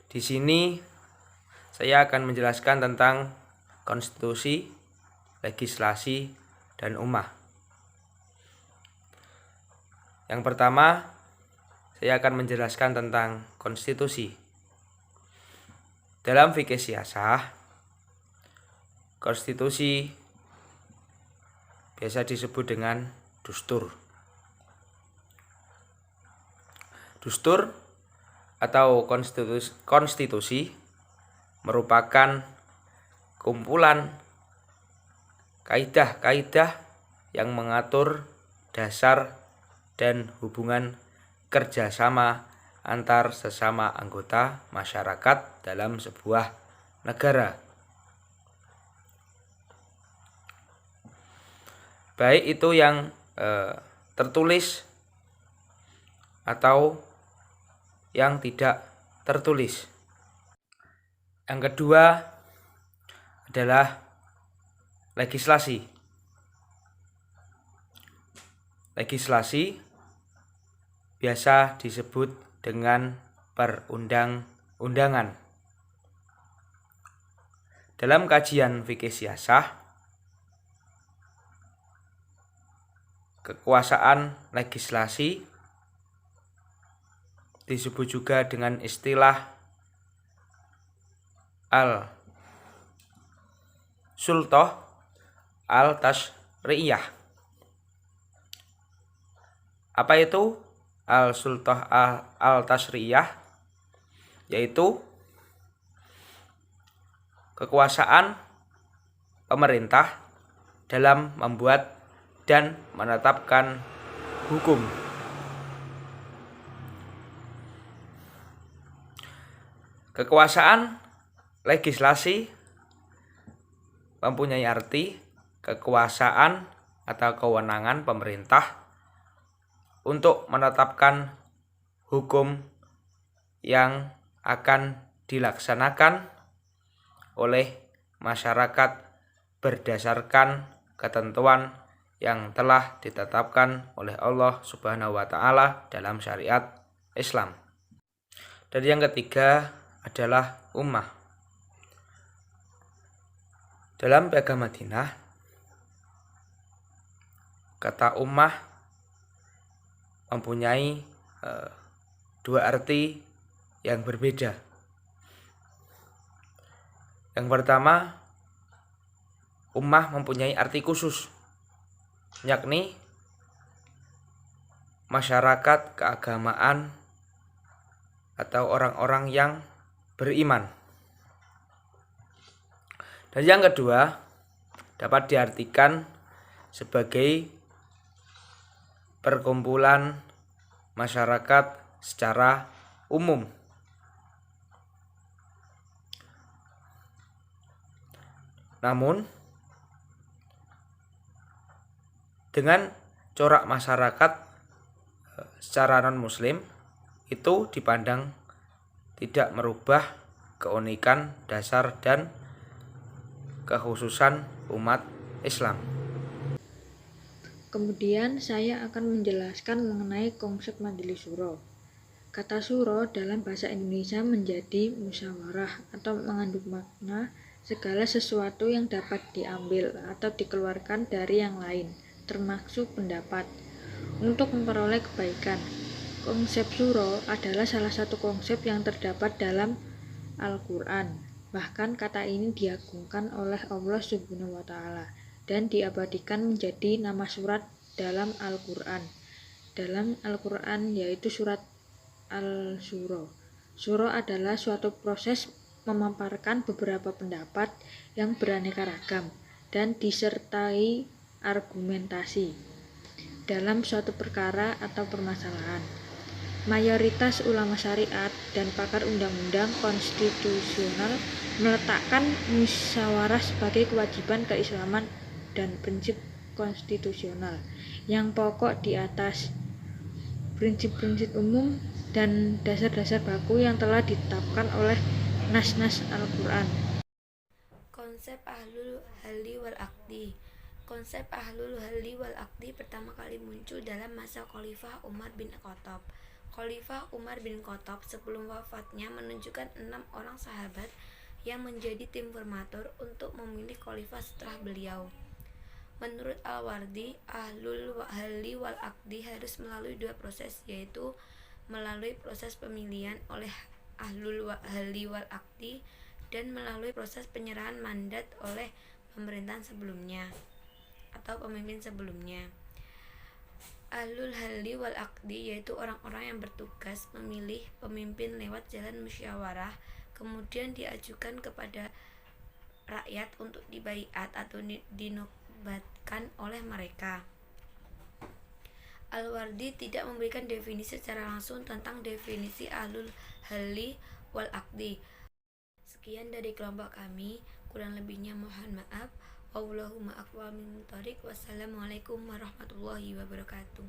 Di sini saya akan menjelaskan tentang konstitusi, legislasi, dan ummah. Yang pertama, saya akan menjelaskan tentang konstitusi. Dalam fikih siyasah, konstitusi biasa disebut dengan dustur. Dustur atau konstitusi merupakan kumpulan kaidah-kaidah yang mengatur dasar dan hubungan kerjasama antar sesama anggota masyarakat dalam sebuah negara. Baik itu yang tertulis atau yang tidak tertulis. Yang kedua adalah legislasi. Legislasi biasa disebut dengan perundang-undangan. Dalam kajian fikih siyasah, kekuasaan legislasi disebut juga dengan istilah al-sultah al-tashriyah. Apa itu al-sultah al-tashriyah? Yaitu kekuasaan pemerintah dalam membuat dan menetapkan hukum. Kekuasaan legislasi mempunyai arti kekuasaan atau kewenangan pemerintah untuk menetapkan hukum yang akan dilaksanakan oleh masyarakat berdasarkan ketentuan yang telah ditetapkan oleh Allah Subhanahu wa Ta'ala dalam syariat Islam. Dan yang ketiga adalah ummah. Dalam Piagam Madinah, kata ummah mempunyai dua arti yang berbeda. Yang pertama, ummah mempunyai arti khusus, yakni masyarakat keagamaan atau orang-orang yang beriman. Dan yang kedua dapat diartikan sebagai perkumpulan masyarakat secara umum. Namun dengan corak masyarakat secara non-muslim itu dipandang tidak merubah keunikan dasar dan kekhususan umat Islam. Kemudian saya akan menjelaskan mengenai konsep majelis syuro. Kata syuro dalam bahasa Indonesia menjadi musyawarah atau mengandung makna segala sesuatu yang dapat diambil atau dikeluarkan dari yang lain, termasuk pendapat, untuk memperoleh kebaikan. Konsep syuro adalah salah satu konsep yang terdapat dalam Al-Quran. Bahkan kata ini diagungkan oleh Allah Subhanahu wa Ta'ala dan diabadikan menjadi nama surat dalam Al-Quran. Dalam Al-Quran yaitu surat Al-Syuro. Syuro adalah suatu proses memaparkan beberapa pendapat yang beraneka ragam dan disertai argumentasi dalam suatu perkara atau permasalahan. Mayoritas ulama syariat dan pakar undang-undang konstitusional meletakkan musyawarah sebagai kewajiban keislaman dan prinsip konstitusional yang pokok di atas prinsip-prinsip umum dan dasar-dasar baku yang telah ditetapkan oleh nas-nas Al-Quran. Konsep ahlul halli wal aqdi. Konsep ahlul halli wal aqdi pertama kali muncul dalam masa Khalifah Umar bin Khattab. Khalifah Umar bin Khattab sebelum wafatnya menunjukkan 6 orang sahabat yang menjadi tim formatur untuk memilih khalifah setelah beliau. Menurut Al-Wardi, Ahlul Halli wal Aqdi harus melalui 2 proses, yaitu melalui proses pemilihan oleh Ahlul Halli wal Aqdi dan melalui proses penyerahan mandat oleh pemerintahan sebelumnya atau pemimpin sebelumnya. Ahlul Halli wal Aqdi yaitu orang-orang yang bertugas memilih pemimpin lewat jalan musyawarah, kemudian diajukan kepada rakyat untuk dibaiat atau dinobatkan oleh mereka. Al-Wardi tidak memberikan definisi secara langsung tentang definisi Ahlul Halli wal Aqdi. Sekian dari kelompok kami, kurang lebihnya mohon maaf. Wallahumma aqwa min thoriq. Wassalamualaikum warahmatullahi wabarakatuh.